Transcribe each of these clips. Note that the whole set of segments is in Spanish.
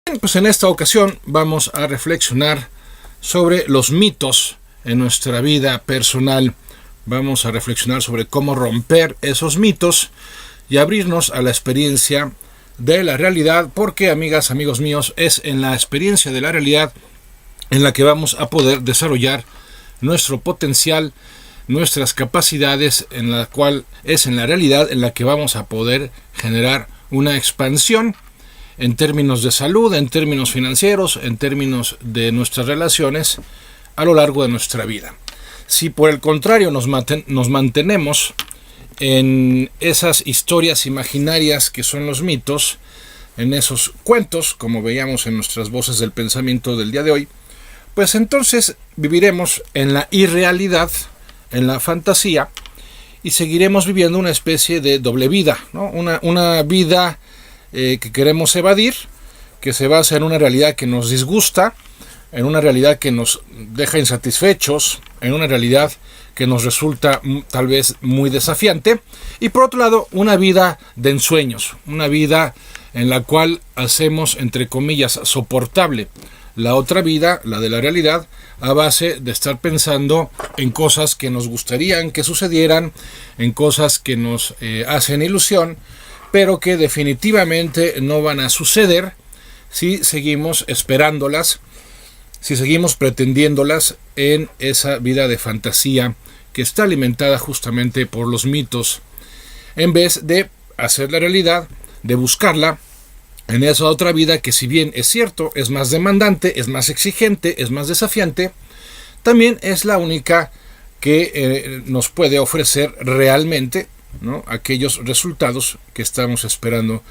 Bien, pues en esta ocasión vamos a reflexionar sobre los mitos en nuestra vida personal. Vamos a reflexionar sobre cómo romper esos mitos y abrirnos a la experiencia de la realidad, porque, amigas, amigos míos, es en la experiencia de la realidad en la que vamos a poder desarrollar nuestro potencial, nuestras capacidades, en la cual es en la realidad en la que vamos a poder generar una expansión en términos de salud, en términos financieros, en términos de nuestras relaciones a lo largo de nuestra vida. Si por el contrario nos mantenemos en esas historias imaginarias que son los mitos, en esos cuentos, como veíamos en nuestras voces del pensamiento del día de hoy, pues entonces viviremos en la irrealidad, en la fantasía, y seguiremos viviendo una especie de doble vida, ¿no? Una vida que queremos evadir, que se basa en una realidad que nos disgusta, en una realidad que nos deja insatisfechos, en una realidad que nos resulta tal vez muy desafiante, y por otro lado una vida de ensueños, una vida en la cual hacemos, entre comillas, soportable la otra vida, la de la realidad, a base de estar pensando en cosas que nos gustarían que sucedieran, en cosas que nos hacen ilusión, pero que definitivamente no van a suceder si seguimos esperándolas, si seguimos pretendiéndolas en esa vida de fantasía que está alimentada justamente por los mitos, en vez de hacer la realidad, de buscarla en esa otra vida que, si bien es cierto, es más demandante, es más exigente, es más desafiante, también es la única que nos puede ofrecer realmente, ¿no?, aquellos resultados que estamos esperando.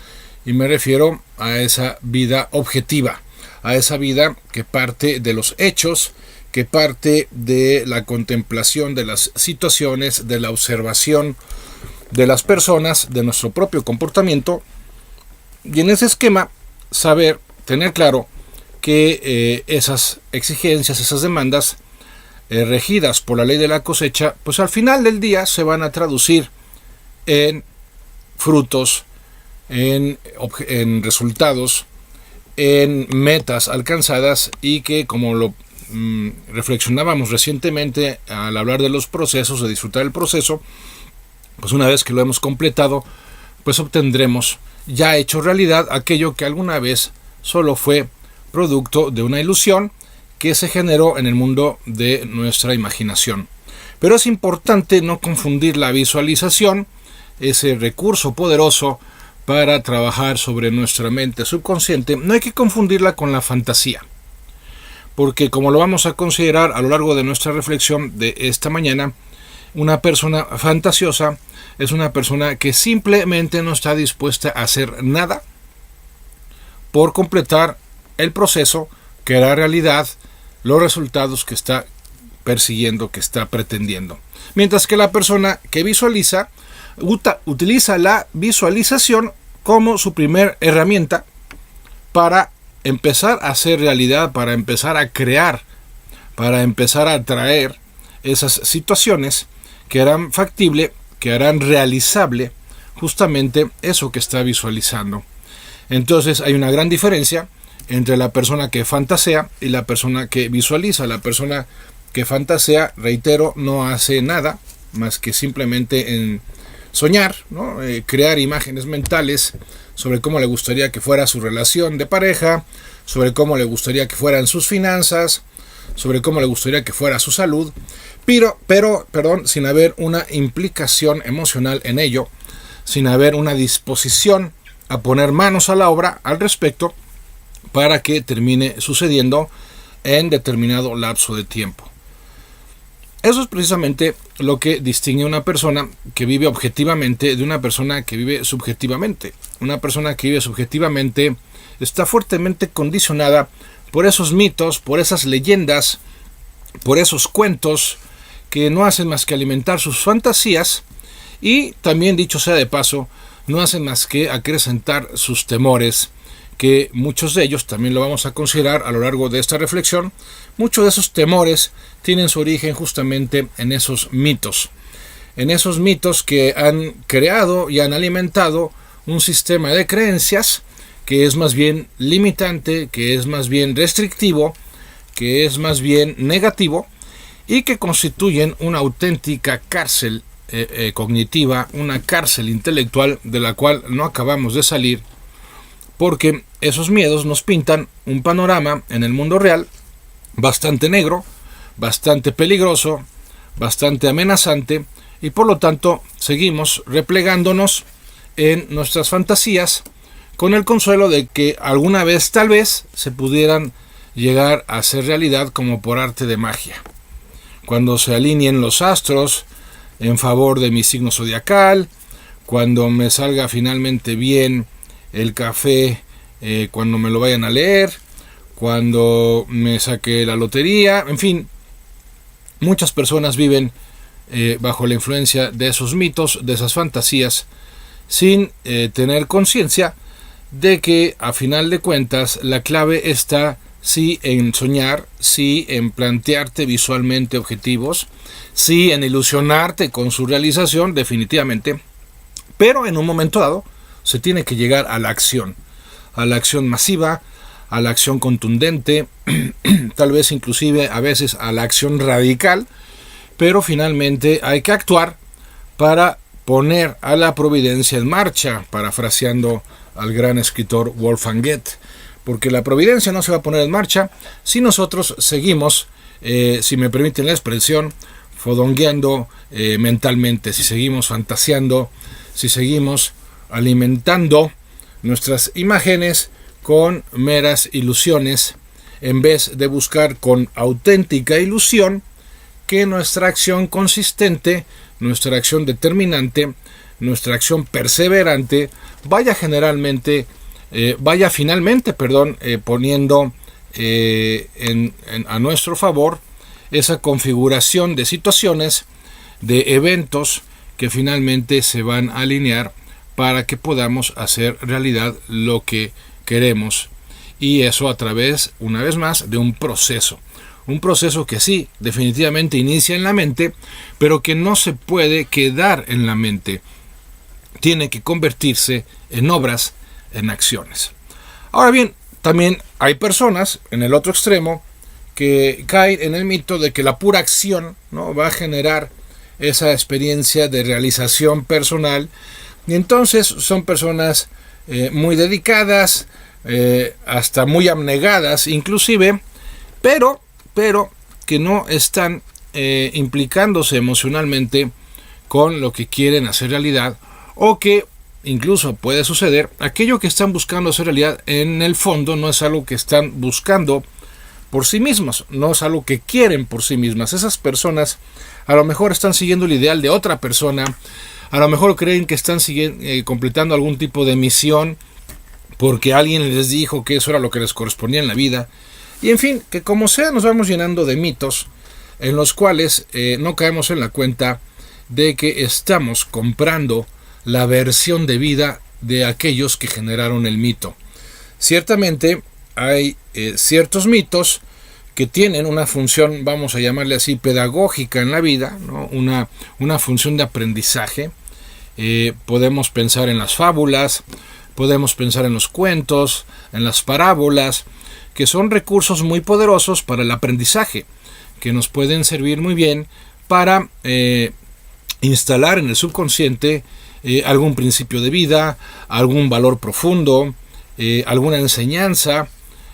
Y me refiero a esa vida objetiva, a esa vida que parte de los hechos, que parte de la contemplación de las situaciones, de la observación de las personas, de nuestro propio comportamiento, y en ese esquema saber, tener claro que esas exigencias, esas demandas regidas por la ley de la cosecha, pues al final del día se van a traducir en frutos, en resultados, en metas alcanzadas, y que, como lo reflexionábamos recientemente al hablar de los procesos, de disfrutar el proceso, pues una vez que lo hemos completado, pues obtendremos ya hecho realidad aquello que alguna vez solo fue producto de una ilusión que se generó en el mundo de nuestra imaginación. Pero es importante no confundir la visualización, ese recurso poderoso para trabajar sobre nuestra mente subconsciente, no hay que confundirla con la fantasía, porque, como lo vamos a considerar a lo largo de nuestra reflexión de esta mañana, una persona fantasiosa es una persona que simplemente no está dispuesta a hacer nada por completar el proceso que hará realidad los resultados que está persiguiendo, que está pretendiendo. Mientras que la persona que visualiza utiliza la visualización como su primer herramienta para empezar a hacer realidad, para empezar a crear, para empezar a atraer esas situaciones que harán factible, que harán realizable justamente eso que está visualizando. Entonces hay una gran diferencia entre la persona que fantasea y la persona que visualiza. La persona que fantasea, reitero, no hace nada más que simplemente en soñar, ¿no? Crear imágenes mentales sobre cómo le gustaría que fuera su relación de pareja, sobre cómo le gustaría que fueran sus finanzas, sobre cómo le gustaría que fuera su salud, pero sin haber una implicación emocional en ello, sin haber una disposición a poner manos a la obra al respecto para que termine sucediendo en determinado lapso de tiempo. Eso es precisamente lo que distingue a una persona que vive objetivamente de una persona que vive subjetivamente. Una persona que vive subjetivamente está fuertemente condicionada por esos mitos, por esas leyendas, por esos cuentos que no hacen más que alimentar sus fantasías, y también, dicho sea de paso, no hacen más que acrecentar sus temores, que muchos de ellos también lo vamos a considerar a lo largo de esta reflexión. Muchos de esos temores tienen su origen justamente en esos mitos que han creado y han alimentado un sistema de creencias que es más bien limitante, que es más bien restrictivo, que es más bien negativo y que constituyen una auténtica cárcel cognitiva, una cárcel intelectual de la cual no acabamos de salir, porque esos miedos nos pintan un panorama en el mundo real bastante negro, bastante peligroso, bastante amenazante, y por lo tanto seguimos replegándonos en nuestras fantasías con el consuelo de que alguna vez tal vez se pudieran llegar a ser realidad como por arte de magia. Cuando se alineen los astros en favor de mi signo zodiacal, cuando me salga finalmente bien el café, cuando me lo vayan a leer, cuando me saque la lotería, en fin, muchas personas viven bajo la influencia de esos mitos, de esas fantasías, sin tener conciencia de que a final de cuentas la clave está sí en soñar, sí en plantearte visualmente objetivos, sí en ilusionarte con su realización, definitivamente, pero en un momento dado se tiene que llegar a la acción masiva, a la acción contundente, tal vez inclusive a veces a la acción radical, pero finalmente hay que actuar para poner a la providencia en marcha, parafraseando al gran escritor Wolfgang Goethe, porque la providencia no se va a poner en marcha si nosotros seguimos, si me permiten la expresión, fodongueando mentalmente, si seguimos fantaseando, si seguimos alimentando nuestras imágenes con meras ilusiones, en vez de buscar con auténtica ilusión que nuestra acción consistente, nuestra acción determinante, nuestra acción perseverante vaya finalmente poniendo a nuestro favor esa configuración de situaciones, de eventos que finalmente se van a alinear para que podamos hacer realidad lo que queremos, y eso a través, una vez más, de un proceso que sí, definitivamente inicia en la mente, pero que no se puede quedar en la mente, tiene que convertirse en obras, en acciones. Ahora bien, también hay personas en el otro extremo que caen en el mito de que la pura acción, ¿no?, va a generar esa experiencia de realización personal, y entonces son personas muy dedicadas, hasta muy abnegadas inclusive, pero que no están implicándose emocionalmente con lo que quieren hacer realidad, o que incluso puede suceder, aquello que están buscando hacer realidad en el fondo no es algo que están buscando por sí mismos, no es algo que quieren por sí mismas. Esas personas a lo mejor están siguiendo el ideal de otra persona, a lo mejor creen que están completando algún tipo de misión porque alguien les dijo que eso era lo que les correspondía en la vida, y en fin, que como sea nos vamos llenando de mitos en los cuales no caemos en la cuenta de que estamos comprando la versión de vida de aquellos que generaron el mito. Ciertamente hay ciertos mitos que tienen una función, vamos a llamarle así, pedagógica en la vida, ¿no? Una función de aprendizaje. Podemos pensar en las fábulas, podemos pensar en los cuentos, en las parábolas, que son recursos muy poderosos para el aprendizaje, que nos pueden servir muy bien para instalar en el subconsciente algún principio de vida, algún valor profundo, alguna enseñanza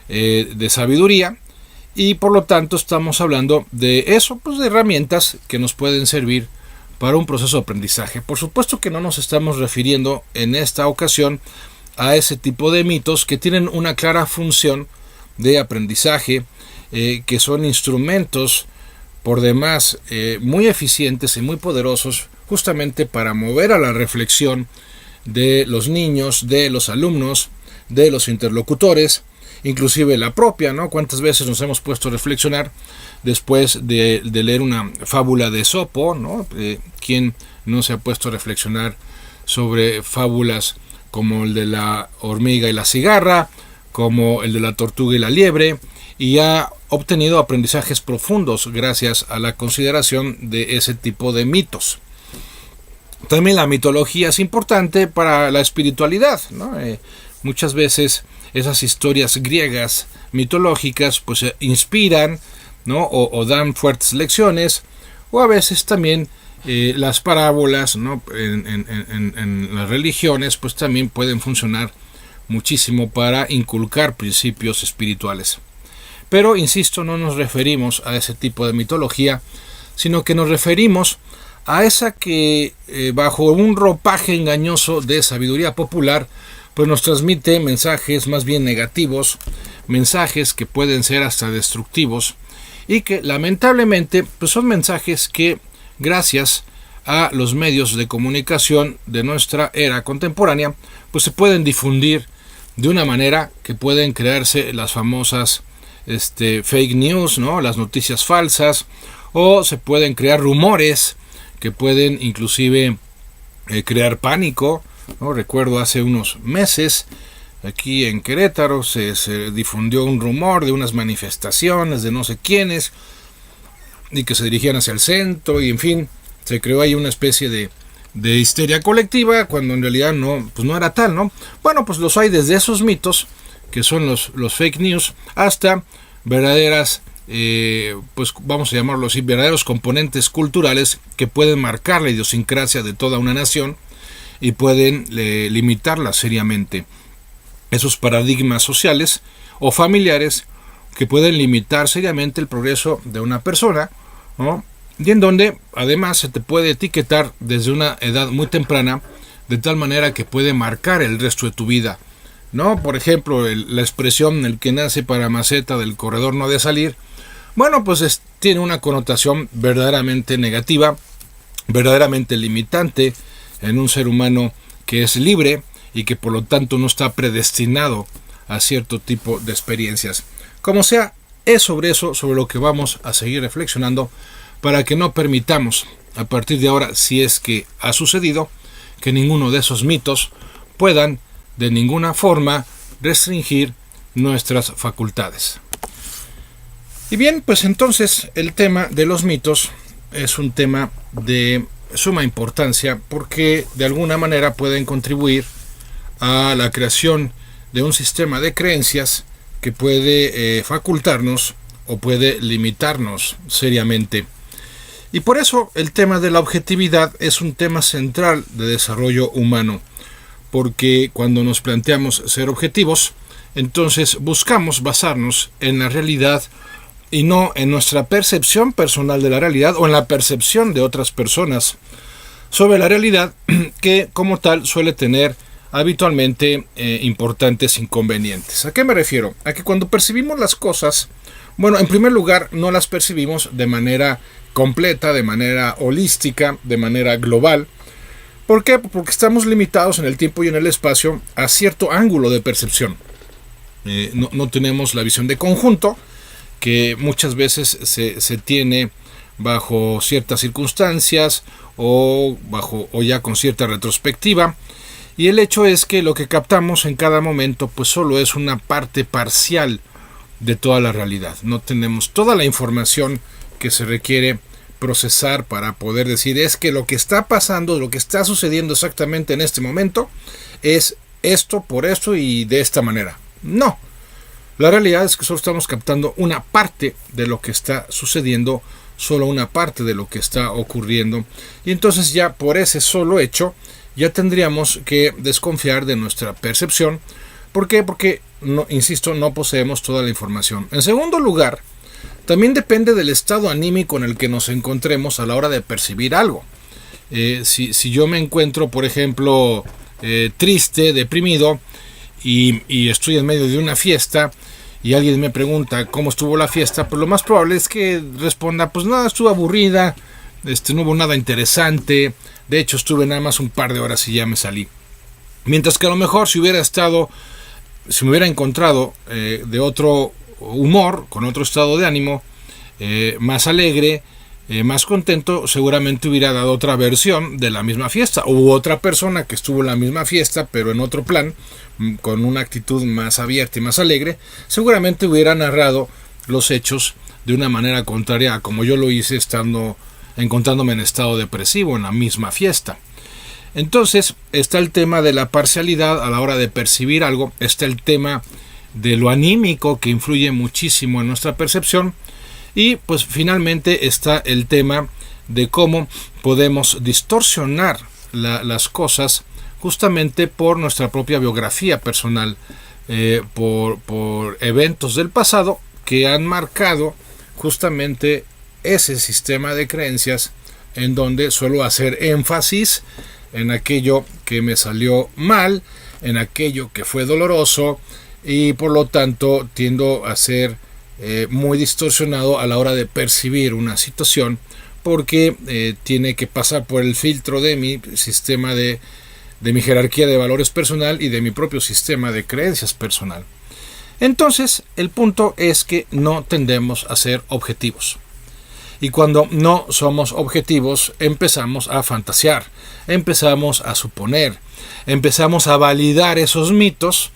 de sabiduría, y por lo tanto estamos hablando de eso, pues de herramientas que nos pueden servir para un proceso de aprendizaje. Por supuesto que no nos estamos refiriendo en esta ocasión a ese tipo de mitos que tienen una clara función de aprendizaje, que son instrumentos por demás muy eficientes y muy poderosos justamente para mover a la reflexión de los niños, de los alumnos, de los interlocutores, inclusive la propia, ¿no? ¿Cuántas veces nos hemos puesto a reflexionar después de leer una fábula de Esopo, ¿no? ¿Quién no se ha puesto a reflexionar sobre fábulas como el de la hormiga y la cigarra, como el de la tortuga y la liebre, y ha obtenido aprendizajes profundos gracias a la consideración de ese tipo de mitos? También la mitología es importante para la espiritualidad, ¿no? muchas veces esas historias griegas mitológicas pues inspiran, ¿no? o dan fuertes lecciones, o a veces también las parábolas, ¿no? en las religiones pues también pueden funcionar muchísimo para inculcar principios espirituales. Pero, insisto, no nos referimos a ese tipo de mitología, sino que nos referimos a esa que bajo un ropaje engañoso de sabiduría popular pues nos transmite mensajes más bien negativos, mensajes que pueden ser hasta destructivos, y que lamentablemente pues son mensajes que gracias a los medios de comunicación de nuestra era contemporánea pues se pueden difundir de una manera que pueden crearse las famosas fake news, ¿no? Las noticias falsas, o se pueden crear rumores que pueden inclusive crear pánico, ¿no? Recuerdo hace unos meses aquí en Querétaro se difundió un rumor de unas manifestaciones de no sé quiénes y que se dirigían hacia el centro, y en fin, se creó ahí una especie de histeria colectiva cuando en realidad no era tal, ¿no? Bueno, pues los hay desde esos mitos que son los fake news hasta verdaderas pues vamos a llamarlo así, verdaderos componentes culturales que pueden marcar la idiosincrasia de toda una nación y pueden limitarla seriamente. Esos paradigmas sociales o familiares que pueden limitar seriamente el progreso de una persona, ¿no? Y en donde además se te puede etiquetar desde una edad muy temprana de tal manera que puede marcar el resto de tu vida, ¿no? Por ejemplo, la expresión el que nace para maceta del corredor no ha de salir, bueno, pues tiene una connotación verdaderamente negativa, verdaderamente limitante en un ser humano que es libre y que por lo tanto no está predestinado a cierto tipo de experiencias. Como sea, es sobre eso sobre lo que vamos a seguir reflexionando para que no permitamos a partir de ahora, si es que ha sucedido, que ninguno de esos mitos puedan de ninguna forma restringir nuestras facultades. Y bien, pues entonces el tema de los mitos es un tema de suma importancia porque de alguna manera pueden contribuir a la creación de un sistema de creencias que puede facultarnos o puede limitarnos seriamente. Y por eso el tema de la objetividad es un tema central de desarrollo humano, porque cuando nos planteamos ser objetivos, entonces buscamos basarnos en la realidad y no en nuestra percepción personal de la realidad o en la percepción de otras personas sobre la realidad, que como tal suele tener habitualmente importantes inconvenientes. ¿A qué me refiero? A que cuando percibimos las cosas, bueno, en primer lugar no las percibimos de manera completa, de manera holística, de manera global. ¿Por qué? Porque estamos limitados en el tiempo y en el espacio a cierto ángulo de percepción. No tenemos la visión de conjunto que muchas veces se tiene bajo ciertas circunstancias o ya con cierta retrospectiva, y el hecho es que lo que captamos en cada momento pues solo es una parte parcial de toda la realidad. No tenemos toda la información que se requiere procesar para poder decir es que lo que está pasando, lo que está sucediendo exactamente en este momento es esto por esto y de esta manera. No, la realidad es que solo estamos captando una parte de lo que está sucediendo, solo una parte de lo que está ocurriendo, y entonces ya por ese solo hecho ya tendríamos que desconfiar de nuestra percepción. ¿Por qué? Porque, insisto, no poseemos toda la información. En segundo lugar, también depende del estado anímico en el que nos encontremos a la hora de percibir algo. Si yo me encuentro, por ejemplo, triste, deprimido, y estoy en medio de una fiesta y alguien me pregunta cómo estuvo la fiesta, pues lo más probable es que responda, pues nada, estuvo aburrida, no hubo nada interesante, de hecho estuve nada más un par de horas y ya me salí. Mientras que a lo mejor si me hubiera encontrado de otro humor, con otro estado de ánimo, más alegre, más contento, seguramente hubiera dado otra versión de la misma fiesta, u otra persona que estuvo en la misma fiesta pero en otro plan, con una actitud más abierta y más alegre, seguramente hubiera narrado los hechos de una manera contraria a como yo lo hice encontrándome en estado depresivo en la misma fiesta. Entonces está el tema de la parcialidad a la hora de percibir algo, está el tema de lo anímico que influye muchísimo en nuestra percepción, y pues finalmente está el tema de cómo podemos distorsionar las cosas justamente por nuestra propia biografía personal, por eventos del pasado que han marcado justamente ese sistema de creencias, en donde suelo hacer énfasis en aquello que me salió mal, en aquello que fue doloroso, y por lo tanto tiendo a ser muy distorsionado a la hora de percibir una situación, porque tiene que pasar por el filtro de mi sistema de mi jerarquía de valores personal y de mi propio sistema de creencias personal. Entonces, el punto es que no tendemos a ser objetivos. Y cuando no somos objetivos, empezamos a fantasear, empezamos a suponer, empezamos a validar esos mitos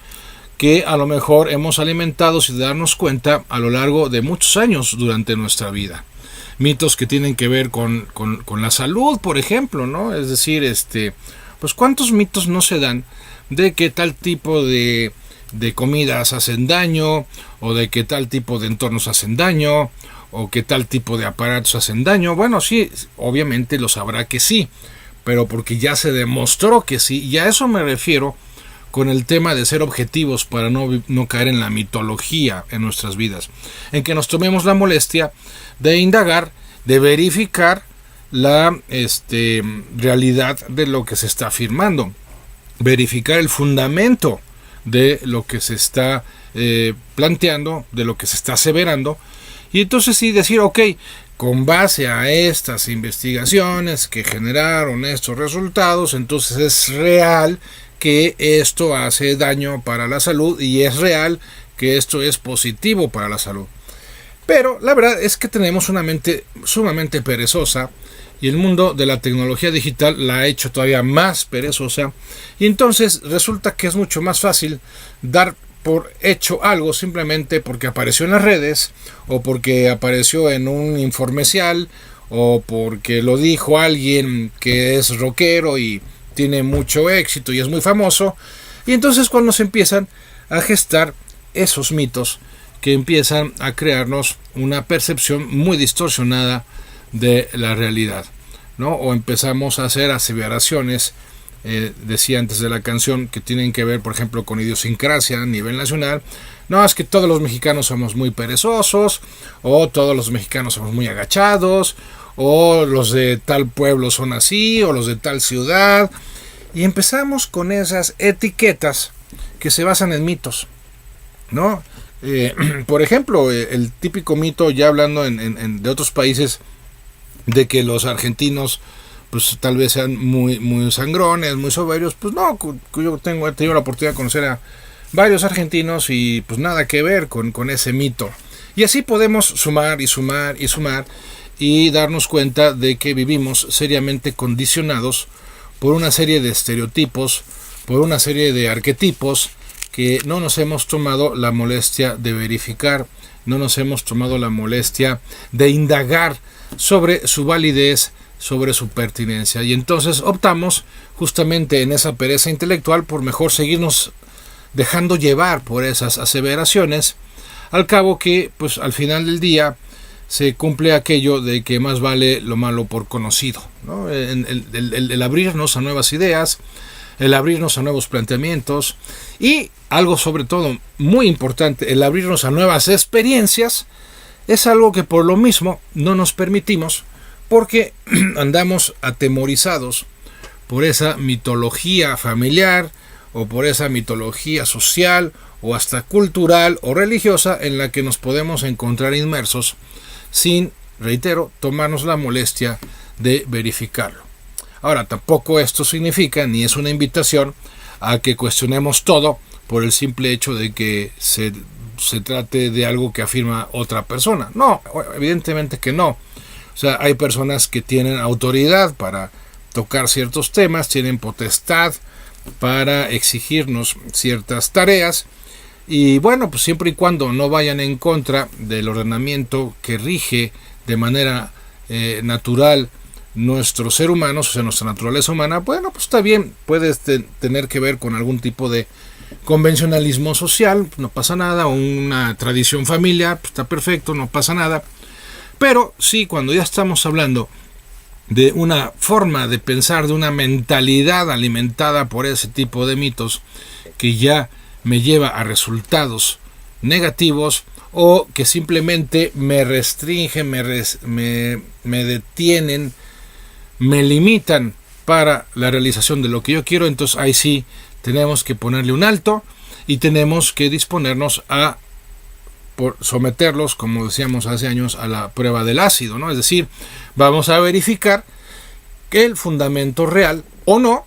que a lo mejor hemos alimentado sin darnos cuenta a lo largo de muchos años durante nuestra vida. Mitos que tienen que ver con la salud, por ejemplo, ¿no? Es decir, pues cuántos mitos no se dan de que tal tipo de comidas hacen daño, o de que tal tipo de entornos hacen daño, o que tal tipo de aparatos hacen daño. Bueno, sí, obviamente lo sabrá que sí, pero porque ya se demostró que sí, y a eso me refiero con el tema de ser objetivos para no caer en la mitología en nuestras vidas, en que nos tomemos la molestia de indagar, de verificar la realidad de lo que se está afirmando, verificar el fundamento de lo que se está planteando, de lo que se está aseverando, y entonces sí decir, ok, con base a estas investigaciones que generaron estos resultados, entonces es real que esto hace daño para la salud, y es real que esto es positivo para la salud. Pero la verdad es que tenemos una mente sumamente perezosa, y el mundo de la tecnología digital la ha hecho todavía más perezosa, y entonces resulta que es mucho más fácil dar por hecho algo simplemente porque apareció en las redes, o porque apareció en un infomercial, o porque lo dijo alguien que es rockero y tiene mucho éxito y es muy famoso. Y entonces cuando se empiezan a gestar esos mitos que empiezan a crearnos una percepción muy distorsionada de la realidad, ¿no? O empezamos a hacer aseveraciones, decía antes de la canción, que tienen que ver, por ejemplo, con idiosincrasia a nivel nacional. No, es que todos los mexicanos somos muy perezosos, o todos los mexicanos somos muy agachados, o los de tal pueblo son así, o los de tal ciudad. Y empezamos con esas etiquetas que se basan en mitos, ¿no? Por ejemplo, el típico mito, ya hablando de otros países, de que los argentinos pues tal vez sean muy sangrones, muy soberbios. Pues no, yo he tenido la oportunidad de conocer a varios argentinos, y pues nada que ver con ese mito. Y así podemos sumar y sumar y sumar, y darnos cuenta de que vivimos seriamente condicionados por una serie de estereotipos, por una serie de arquetipos que no nos hemos tomado la molestia de verificar, no nos hemos tomado la molestia de indagar sobre su validez, sobre su pertinencia. Y entonces optamos justamente en esa pereza intelectual por mejor seguirnos dejando llevar por esas aseveraciones, al cabo que pues al final del día se cumple aquello de que más vale lo malo por conocido, ¿no? El abrirnos a nuevas ideas, el abrirnos a nuevos planteamientos, y algo sobre todo muy importante, el abrirnos a nuevas experiencias, es algo que por lo mismo no nos permitimos, porque andamos atemorizados por esa mitología familiar, o por esa mitología social, o hasta cultural o religiosa, en la que nos podemos encontrar inmersos sin, reitero, tomarnos la molestia de verificarlo. Ahora, tampoco esto significa, ni es una invitación a que cuestionemos todo por el simple hecho de que se trate de algo que afirma otra persona. No, evidentemente que no. O sea, hay personas que tienen autoridad para tocar ciertos temas, tienen potestad para exigirnos ciertas tareas, y bueno, pues siempre y cuando no vayan en contra del ordenamiento que rige de manera natural nuestro ser humano, o sea, nuestra naturaleza humana, bueno, pues está bien, puede tener que ver con algún tipo de convencionalismo social, no pasa nada, una tradición familiar, pues está perfecto, no pasa nada. Pero sí, cuando ya estamos hablando de una forma de pensar, de una mentalidad alimentada por ese tipo de mitos que ya me lleva a resultados negativos o que simplemente me restringen, me detienen, me limitan para la realización de lo que yo quiero, entonces ahí sí tenemos que ponerle un alto y tenemos que disponernos a someterlos, como decíamos hace años, a la prueba del ácido, ¿no? Es decir, vamos a verificar que el fundamento real o no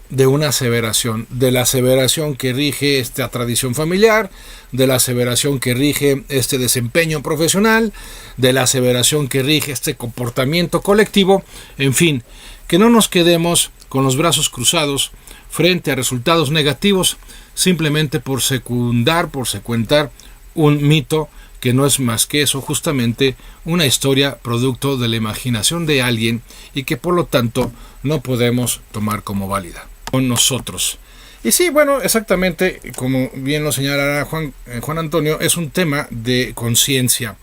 de una aseveración, de la aseveración que rige esta tradición familiar, de la aseveración que rige este desempeño profesional, de la aseveración que rige este comportamiento colectivo, en fin, que no nos quedemos con los brazos cruzados frente a resultados negativos simplemente por secundar, por secuentar un mito que no es más que eso, justamente una historia producto de la imaginación de alguien y que por lo tanto no podemos tomar como válida con nosotros. Y sí, bueno, exactamente como bien lo señalará Juan Antonio, es un tema de conciencia,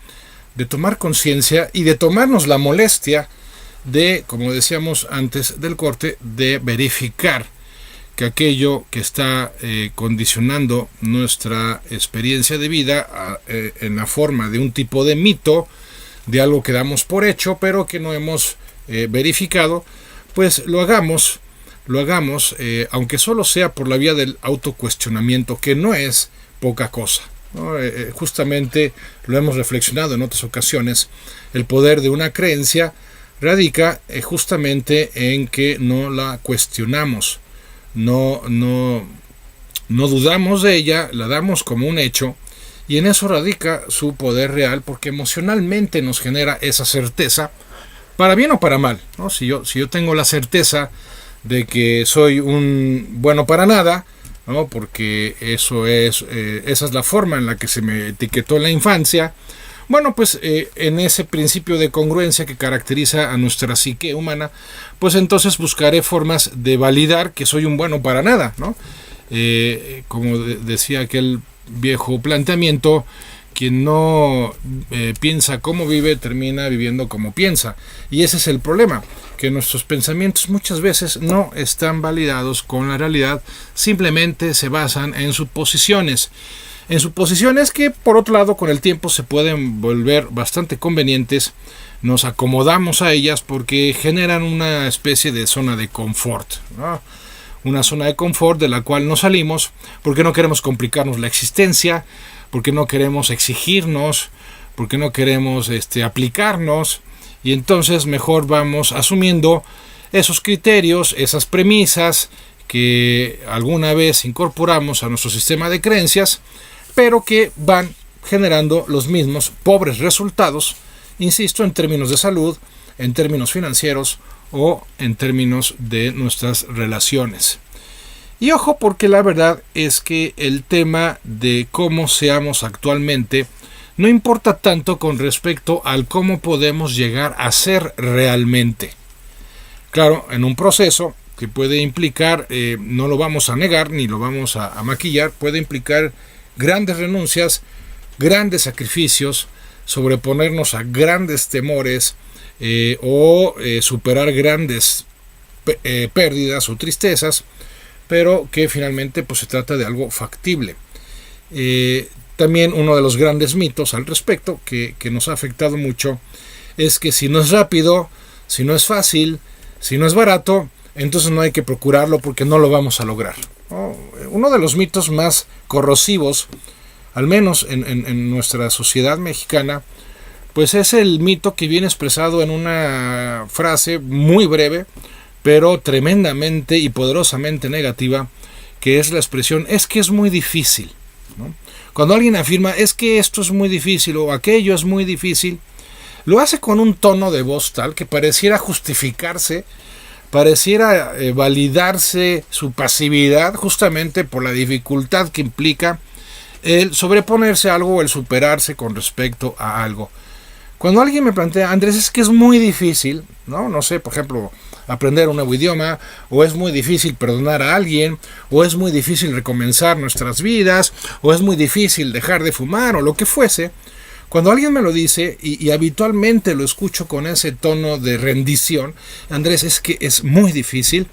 de tomar conciencia y de tomarnos la molestia de, como decíamos antes del corte, de verificar que aquello que está condicionando nuestra experiencia de vida en la forma de un tipo de mito, de algo que damos por hecho, pero que no hemos verificado, pues lo hagamos, aunque solo sea por la vía del autocuestionamiento, que no es poca cosa, ¿no? Justamente lo hemos reflexionado en otras ocasiones, el poder de una creencia radica justamente en que no la cuestionamos, no dudamos de ella, la damos como un hecho, y en eso radica su poder real, porque emocionalmente nos genera esa certeza, para bien o para mal, ¿no? Si yo tengo la certeza de que soy un bueno para nada, ¿no? Porque esa es la forma en la que se me etiquetó en la infancia. Bueno, pues en ese principio de congruencia que caracteriza a nuestra psique humana, pues entonces buscaré formas de validar que soy un bueno para nada, ¿no? Como decía aquel viejo planteamiento, quien no piensa como vive, termina viviendo como piensa. Y ese es el problema, que nuestros pensamientos muchas veces no están validados con la realidad, simplemente se basan en suposiciones. En suposiciones que, por otro lado, con el tiempo se pueden volver bastante convenientes, nos acomodamos a ellas porque generan una especie de zona de confort, ¿no? Una zona de confort de la cual no salimos porque no queremos complicarnos la existencia, porque no queremos exigirnos, porque no queremos aplicarnos, y entonces mejor vamos asumiendo esos criterios, esas premisas que alguna vez incorporamos a nuestro sistema de creencias, pero que van generando los mismos pobres resultados, insisto, en términos de salud, en términos financieros o en términos de nuestras relaciones. Y ojo, porque la verdad es que el tema de cómo seamos actualmente no importa tanto con respecto al cómo podemos llegar a ser realmente. Claro, en un proceso que puede implicar, no lo vamos a negar ni lo vamos a maquillar, puede implicar grandes renuncias, grandes sacrificios, sobreponernos a grandes temores o superar grandes pérdidas o tristezas, pero que finalmente pues se trata de algo factible. También uno de los grandes mitos al respecto que nos ha afectado mucho es que si no es rápido, si no es fácil, si no es barato, entonces no hay que procurarlo porque no lo vamos a lograr. Uno de los mitos más corrosivos, al menos en nuestra sociedad mexicana, pues es el mito que viene expresado en una frase muy breve, pero tremendamente y poderosamente negativa, que es la expresión, es que es muy difícil, ¿no? Cuando alguien afirma, es que esto es muy difícil o aquello es muy difícil, lo hace con un tono de voz tal que pareciera justificarse, pareciera validarse su pasividad justamente por la dificultad que implica el sobreponerse a algo o el superarse con respecto a algo. Cuando alguien me plantea, Andrés, es que es muy difícil, ¿no? No sé, por ejemplo, aprender un nuevo idioma, o es muy difícil perdonar a alguien, o es muy difícil recomenzar nuestras vidas, o es muy difícil dejar de fumar, o lo que fuese. Cuando alguien me lo dice, y habitualmente lo escucho con ese tono de rendición, Andrés, es que es muy difícil,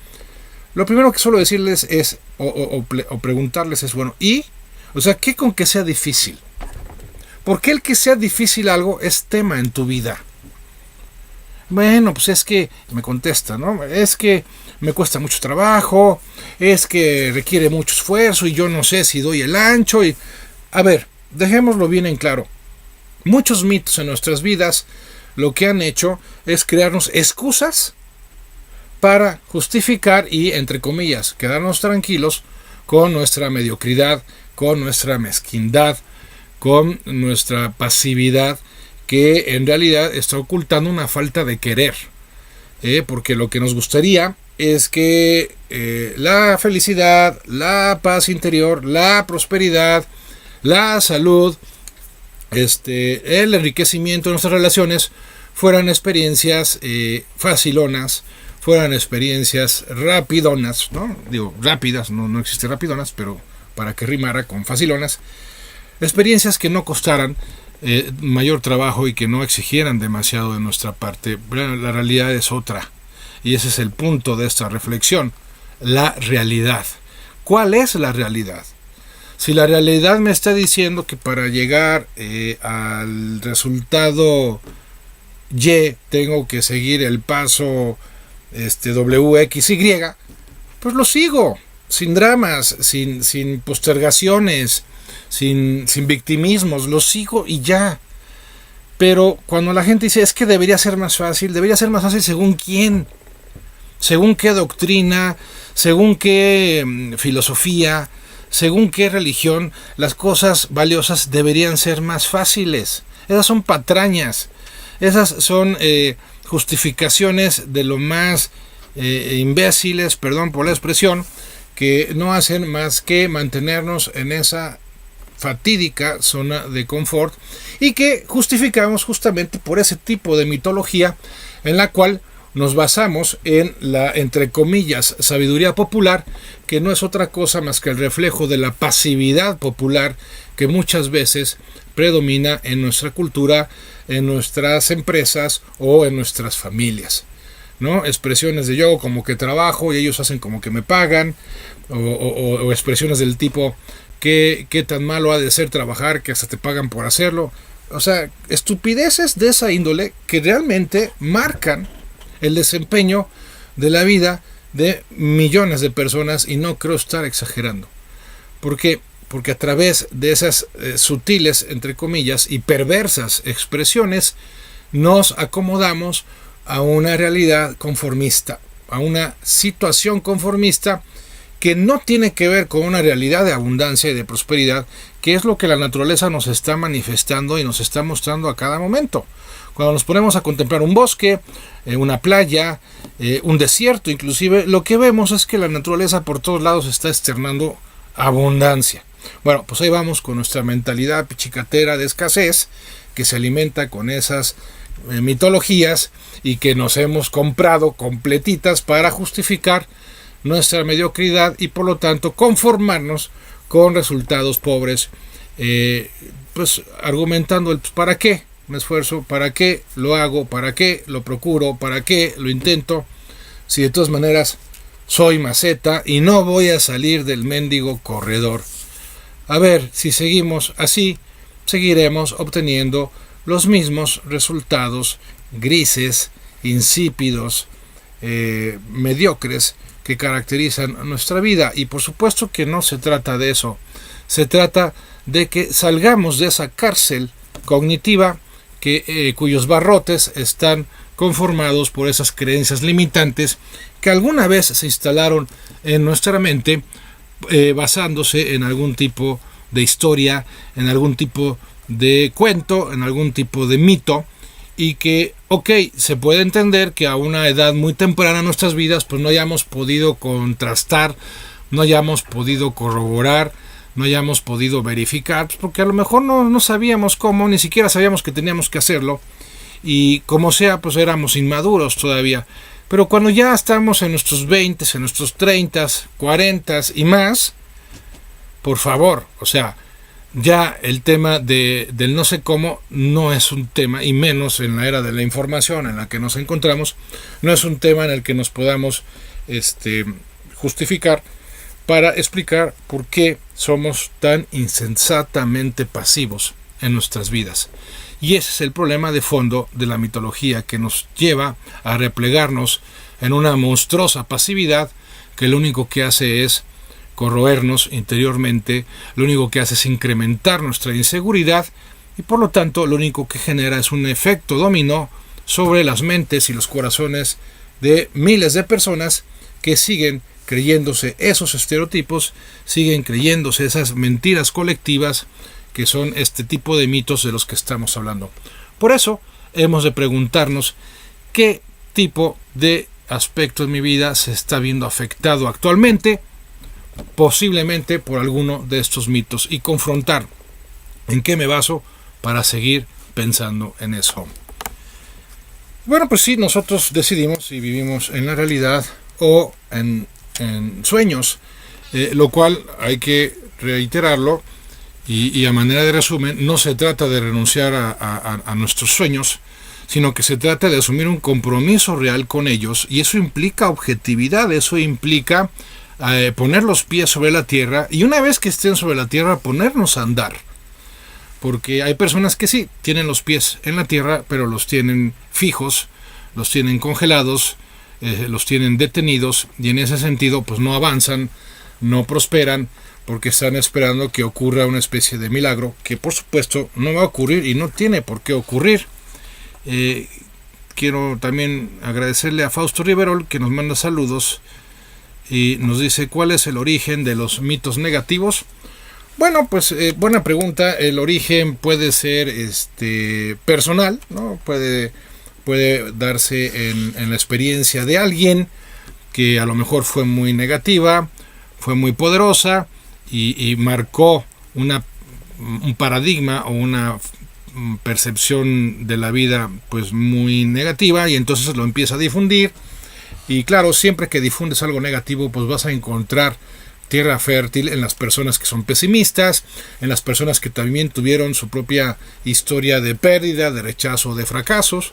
lo primero que suelo decirles es, o preguntarles es, bueno, ¿y? O sea, ¿qué con que sea difícil? ¿Por qué el que sea difícil algo es tema en tu vida? Bueno, pues es que, me contesta, ¿no? Es que me cuesta mucho trabajo, es que requiere mucho esfuerzo y yo no sé si doy el ancho. A ver, dejémoslo bien en claro. Muchos mitos en nuestras vidas lo que han hecho es crearnos excusas para justificar y, entre comillas, quedarnos tranquilos con nuestra mediocridad, con nuestra mezquindad, con nuestra pasividad, que en realidad está ocultando una falta de querer, porque lo que nos gustaría es que la felicidad, la paz interior, la prosperidad, la salud, el enriquecimiento de nuestras relaciones fueran experiencias facilonas, fueran experiencias rapidonas, ¿no? Digo, rápidas, no existe rapidonas, pero para que rimara con facilonas, experiencias que no costaran mayor trabajo y que no exigieran demasiado de nuestra parte. La realidad es otra, y ese es el punto de esta reflexión, la realidad. ¿Cuál es la realidad? Si la realidad me está diciendo que para llegar al resultado Y tengo que seguir el paso WXY, pues lo sigo, sin dramas, sin postergaciones, sin victimismos, lo sigo y ya. Pero cuando la gente dice, es que debería ser más fácil según quién, según qué doctrina, según qué filosofía, según qué religión, las cosas valiosas deberían ser más fáciles. Esas son patrañas, esas son justificaciones de lo más imbéciles, perdón por la expresión, que no hacen más que mantenernos en esa fatídica zona de confort y que justificamos justamente por ese tipo de mitología en la cual nos basamos en la, entre comillas, sabiduría popular, que no es otra cosa más que el reflejo de la pasividad popular que muchas veces predomina en nuestra cultura, en nuestras empresas o en nuestras familias, ¿no? Expresiones de yo como que trabajo y ellos hacen como que me pagan, o expresiones del tipo qué tan malo ha de ser trabajar que hasta te pagan por hacerlo. O sea, estupideces de esa índole que realmente marcan el desempeño de la vida de millones de personas, y no creo estar exagerando. ¿Por qué? Porque a través de esas sutiles, entre comillas, y perversas expresiones, nos acomodamos a una realidad conformista, a una situación conformista que no tiene que ver con una realidad de abundancia y de prosperidad, que es lo que la naturaleza nos está manifestando y nos está mostrando a cada momento. Cuando nos ponemos a contemplar un bosque, una playa, un desierto inclusive, lo que vemos es que la naturaleza por todos lados está externando abundancia. Bueno, pues ahí vamos con nuestra mentalidad pichicatera de escasez, que se alimenta con esas mitologías y que nos hemos comprado completitas para justificar nuestra mediocridad y por lo tanto conformarnos con resultados pobres, pues argumentando el pues, ¿para qué me esfuerzo? ¿Para qué lo hago? ¿Para qué lo procuro? ¿Para qué lo intento? Si de todas maneras soy maceta y no voy a salir del mendigo corredor. A ver, si seguimos así, seguiremos obteniendo los mismos resultados grises, insípidos, mediocres que caracterizan nuestra vida. Y por supuesto que no se trata de eso. Se trata de que salgamos de esa cárcel cognitiva cuyos barrotes están conformados por esas creencias limitantes que alguna vez se instalaron en nuestra mente, basándose en algún tipo de historia, en algún tipo de cuento, en algún tipo de mito, y que, se puede entender que a una edad muy temprana en nuestras vidas pues no hayamos podido contrastar, no hayamos podido corroborar, no hayamos podido verificar, pues porque a lo mejor no sabíamos cómo, ni siquiera sabíamos que teníamos que hacerlo, y como sea, pues éramos inmaduros todavía. Pero cuando ya estamos en nuestros 20, en nuestros 30, 40 y más, por favor, o sea, ya el tema del no sé cómo no es un tema, y menos en la era de la información en la que nos encontramos, no es un tema en el que nos podamos justificar para explicar por qué somos tan insensatamente pasivos en nuestras vidas. Y ese es el problema de fondo de la mitología, que nos lleva a replegarnos en una monstruosa pasividad que lo único que hace es corroernos interiormente, lo único que hace es incrementar nuestra inseguridad y por lo tanto lo único que genera es un efecto dominó sobre las mentes y los corazones de miles de personas que siguen creyéndose esos estereotipos, siguen creyéndose esas mentiras colectivas que son este tipo de mitos de los que estamos hablando. Por eso hemos de preguntarnos qué tipo de aspecto en mi vida se está viendo afectado actualmente, posiblemente por alguno de estos mitos, y confrontar en qué me baso para seguir pensando en eso. Bueno, pues sí, nosotros decidimos si vivimos en la realidad o en sueños, lo cual hay que reiterarlo, y a manera de resumen, no se trata de renunciar a nuestros sueños, sino que se trata de asumir un compromiso real con ellos, y eso implica objetividad, eso implica poner los pies sobre la tierra, y una vez que estén sobre la tierra, ponernos a andar. Porque hay personas que sí, tienen los pies en la tierra, pero los tienen fijos, los tienen congelados, los tienen detenidos, y en ese sentido pues no avanzan, no prosperan, porque están esperando que ocurra una especie de milagro, que por supuesto no va a ocurrir y no tiene por qué ocurrir. Quiero también agradecerle a Fausto Riverol, que nos manda saludos y nos dice: ¿cuál es el origen de los mitos negativos? Bueno, pues buena pregunta. El origen puede ser personal, ¿no? Puede darse en la experiencia de alguien que a lo mejor fue muy negativa, fue muy poderosa y marcó un paradigma o una percepción de la vida pues muy negativa, y entonces lo empieza a difundir. Y claro, siempre que difundes algo negativo, pues vas a encontrar tierra fértil en las personas que son pesimistas, en las personas que también tuvieron su propia historia de pérdida, de rechazo, de fracasos,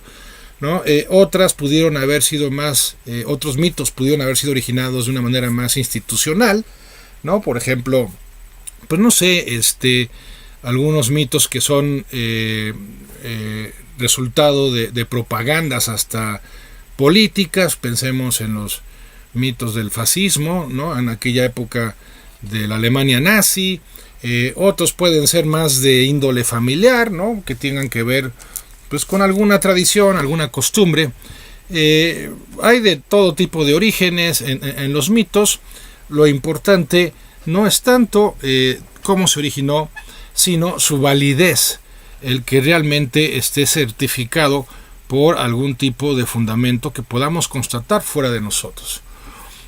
¿no? Otras pudieron haber sido más, otros mitos pudieron haber sido originados de una manera más institucional, ¿no? Por ejemplo, pues no sé, algunos mitos que son resultado de propagandas hasta políticas. Pensemos en los mitos del fascismo, ¿no? En aquella época de la Alemania nazi. Otros pueden ser más de índole familiar, ¿no? Que tengan que ver pues con alguna tradición, alguna costumbre. Hay de todo tipo de orígenes en los mitos. Lo importante no es tanto cómo se originó, sino su validez, el que realmente esté certificado por algún tipo de fundamento que podamos constatar fuera de nosotros.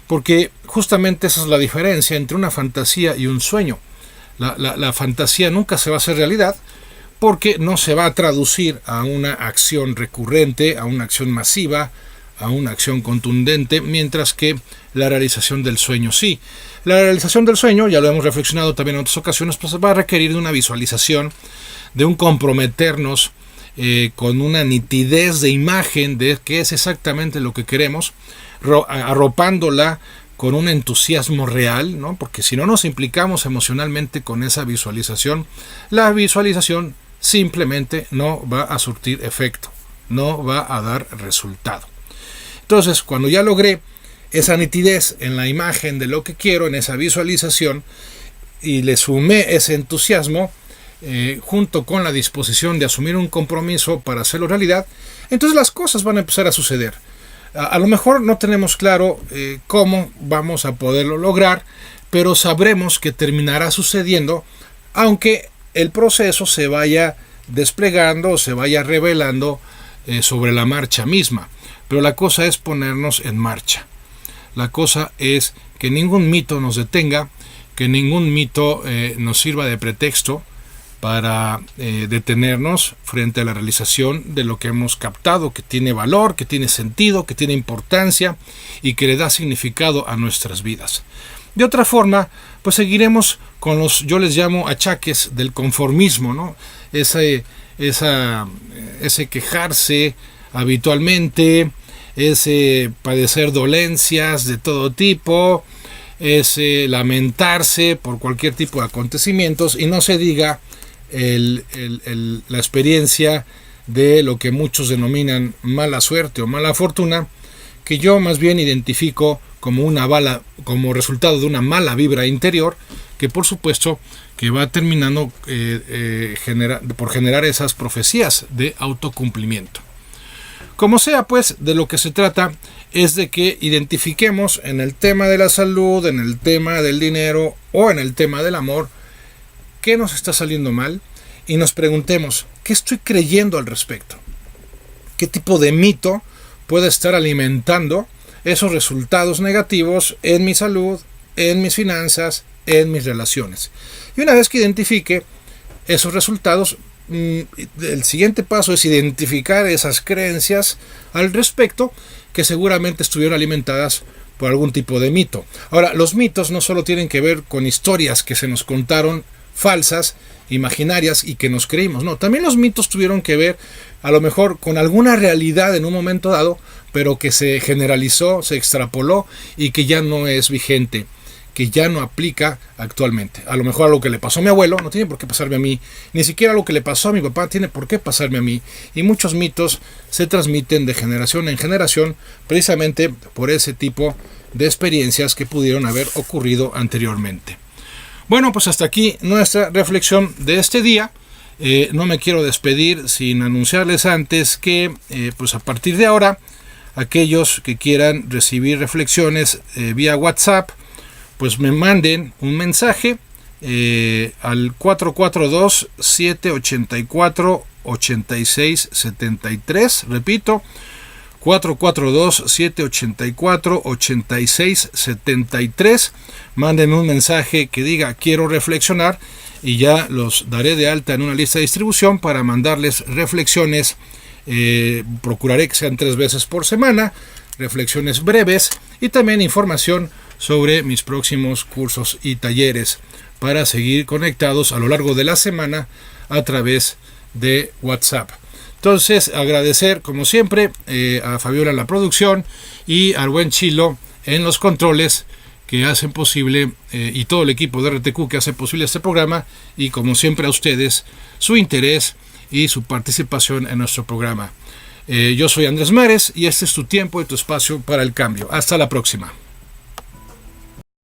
Porque justamente esa es la diferencia entre una fantasía y un sueño. La fantasía nunca se va a hacer realidad, porque no se va a traducir a una acción recurrente, a una acción masiva, a una acción contundente, mientras que la realización del sueño sí. La realización del sueño, ya lo hemos reflexionado también en otras ocasiones, pues va a requerir de una visualización, de un comprometernos con una nitidez de imagen de qué es exactamente lo que queremos, arropándola con un entusiasmo real, ¿no? Porque si no nos implicamos emocionalmente con esa visualización, la visualización simplemente no va a surtir efecto, no va a dar resultado. Entonces, cuando ya logré esa nitidez en la imagen de lo que quiero, en esa visualización, y le sumé ese entusiasmo, junto con la disposición de asumir un compromiso para hacerlo realidad, entonces las cosas van a empezar a suceder. A lo mejor no tenemos claro cómo vamos a poderlo lograr, pero sabremos que terminará sucediendo, aunque el proceso se vaya desplegando o se vaya revelando sobre la marcha misma. Pero la cosa es ponernos en marcha. La cosa es que ningún mito nos detenga, que ningún mito nos sirva de pretexto para detenernos frente a la realización de lo que hemos captado, que tiene valor, que tiene sentido, que tiene importancia y que le da significado a nuestras vidas. De otra forma, pues seguiremos con los, yo les llamo achaques del conformismo, ¿no? Ese quejarse habitualmente, ese padecer dolencias de todo tipo, ese lamentarse por cualquier tipo de acontecimientos, y no se diga la experiencia de lo que muchos denominan mala suerte o mala fortuna, que yo más bien identifico como resultado de una mala vibra interior, que por supuesto que va terminando por generar esas profecías de autocumplimiento. Como sea, pues, de lo que se trata es de que identifiquemos en el tema de la salud, en el tema del dinero o en el tema del amor, qué nos está saliendo mal, y nos preguntemos, ¿qué estoy creyendo al respecto? ¿Qué tipo de mito puede estar alimentando esos resultados negativos en mi salud, en mis finanzas, en mis relaciones? Y una vez que identifique esos resultados, el siguiente paso es identificar esas creencias al respecto que seguramente estuvieron alimentadas por algún tipo de mito. Ahora, los mitos no solo tienen que ver con historias que se nos contaron falsas, imaginarias y que nos creímos. No, también los mitos tuvieron que ver a lo mejor con alguna realidad en un momento dado, pero que se generalizó, se extrapoló y que ya no es vigente, que ya no aplica actualmente. A lo mejor a lo que le pasó a mi abuelo no tiene por qué pasarme a mí, ni siquiera lo que le pasó a mi papá tiene por qué pasarme a mí. Y muchos mitos se transmiten de generación en generación precisamente por ese tipo de experiencias que pudieron haber ocurrido anteriormente. Bueno, pues hasta aquí nuestra reflexión de este día. No me quiero despedir sin anunciarles antes que pues a partir de ahora, aquellos que quieran recibir reflexiones vía WhatsApp, pues me manden un mensaje al 442-784-8673. Repito, 442-784-8673. Manden un mensaje que diga quiero reflexionar y ya los daré de alta en una lista de distribución para mandarles reflexiones. Procuraré que sean 3 veces por semana, reflexiones breves y también información sobre mis próximos cursos y talleres para seguir conectados a lo largo de la semana a través de WhatsApp. Entonces, agradecer como siempre a Fabiola en la producción y al buen Chilo en los controles que hacen posible y todo el equipo de RTQ que hace posible este programa, y como siempre a ustedes su interés y su participación en nuestro programa. Yo soy Andrés Mares y este es tu tiempo y tu espacio para el cambio. Hasta la próxima.